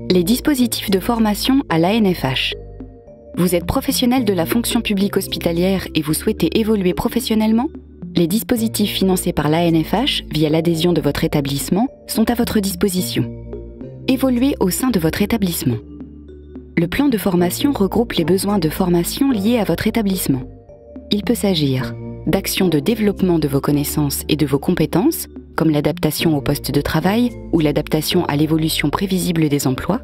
Les dispositifs de formation à l'ANFH. Vous êtes professionnel de la fonction publique hospitalière et vous souhaitez évoluer professionnellement? Les dispositifs financés par l'ANFH via l'adhésion de votre établissement sont à votre disposition. Évoluez au sein de votre établissement. Le plan de formation regroupe les besoins de formation liés à votre établissement. Il peut s'agir d'actions de développement de vos connaissances et de vos compétences, comme l'adaptation au poste de travail ou l'adaptation à l'évolution prévisible des emplois,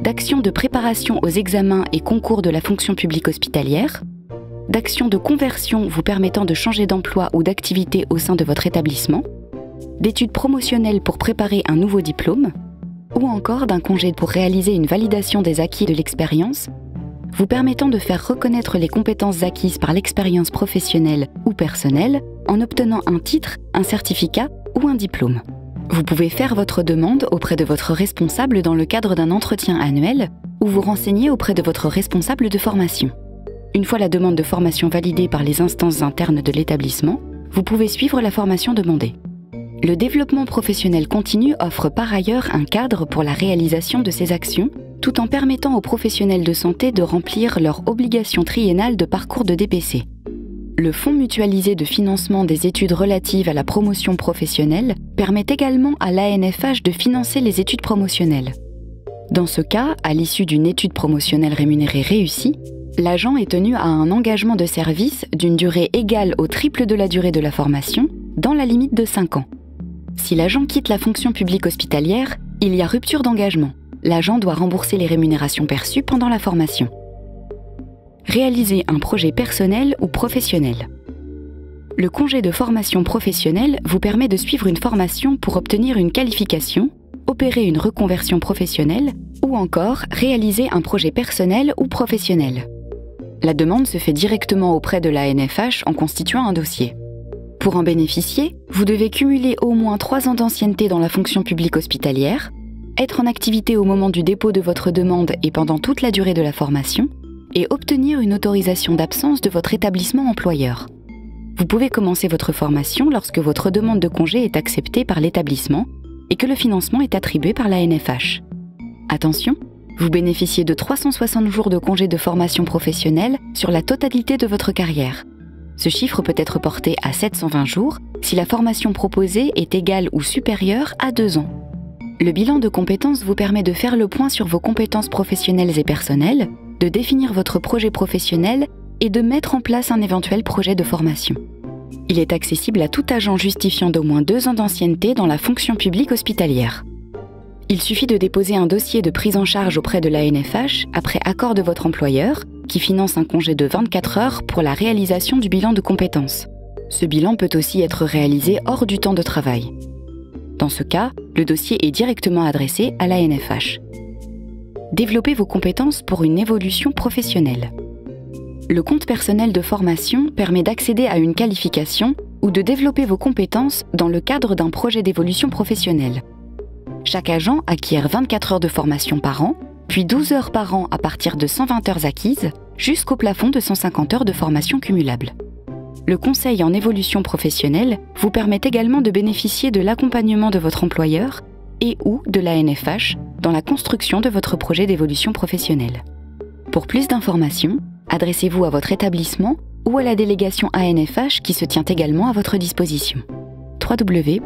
d'actions de préparation aux examens et concours de la fonction publique hospitalière, d'actions de conversion vous permettant de changer d'emploi ou d'activité au sein de votre établissement, d'études promotionnelles pour préparer un nouveau diplôme, ou encore d'un congé pour réaliser une validation des acquis de l'expérience, vous permettant de faire reconnaître les compétences acquises par l'expérience professionnelle ou personnelle en obtenant un titre, un certificat ou un diplôme. Vous pouvez faire votre demande auprès de votre responsable dans le cadre d'un entretien annuel ou vous renseigner auprès de votre responsable de formation. Une fois la demande de formation validée par les instances internes de l'établissement, vous pouvez suivre la formation demandée. Le développement professionnel continu offre par ailleurs un cadre pour la réalisation de ces actions, tout en permettant aux professionnels de santé de remplir leur obligation triennale de parcours de DPC. Le Fonds mutualisé de financement des études relatives à la promotion professionnelle permet également à l'ANFH de financer les études promotionnelles. Dans ce cas, à l'issue d'une étude promotionnelle rémunérée réussie, l'agent est tenu à un engagement de service d'une durée égale au triple de la durée de la formation, dans la limite de 5 ans. Si l'agent quitte la fonction publique hospitalière, il y a rupture d'engagement. L'agent doit rembourser les rémunérations perçues pendant la formation. Réaliser un projet personnel ou professionnel. Le congé de formation professionnelle vous permet de suivre une formation pour obtenir une qualification, opérer une reconversion professionnelle ou encore réaliser un projet personnel ou professionnel. La demande se fait directement auprès de l'ANFH en constituant un dossier. Pour en bénéficier, vous devez cumuler au moins 3 ans d'ancienneté dans la fonction publique hospitalière, être en activité au moment du dépôt de votre demande et pendant toute la durée de la formation, et obtenir une autorisation d'absence de votre établissement employeur. Vous pouvez commencer votre formation lorsque votre demande de congé est acceptée par l'établissement et que le financement est attribué par l'ANFH. Attention, vous bénéficiez de 360 jours de congé de formation professionnelle sur la totalité de votre carrière. Ce chiffre peut être porté à 720 jours si la formation proposée est égale ou supérieure à 2 ans. Le bilan de compétences vous permet de faire le point sur vos compétences professionnelles et personnelles, de définir votre projet professionnel et de mettre en place un éventuel projet de formation. Il est accessible à tout agent justifiant d'au moins 2 ans d'ancienneté dans la fonction publique hospitalière. Il suffit de déposer un dossier de prise en charge auprès de l'ANFH après accord de votre employeur, qui finance un congé de 24 heures pour la réalisation du bilan de compétences. Ce bilan peut aussi être réalisé hors du temps de travail. Dans ce cas, le dossier est directement adressé à l'ANFH. Développez vos compétences pour une évolution professionnelle. Le compte personnel de formation permet d'accéder à une qualification ou de développer vos compétences dans le cadre d'un projet d'évolution professionnelle. Chaque agent acquiert 24 heures de formation par an, puis 12 heures par an à partir de 120 heures acquises, jusqu'au plafond de 150 heures de formation cumulable. Le conseil en évolution professionnelle vous permet également de bénéficier de l'accompagnement de votre employeur et ou de l'ANFH dans la construction de votre projet d'évolution professionnelle. Pour plus d'informations, adressez-vous à votre établissement ou à la délégation ANFH qui se tient également à votre disposition. www.anfh.fr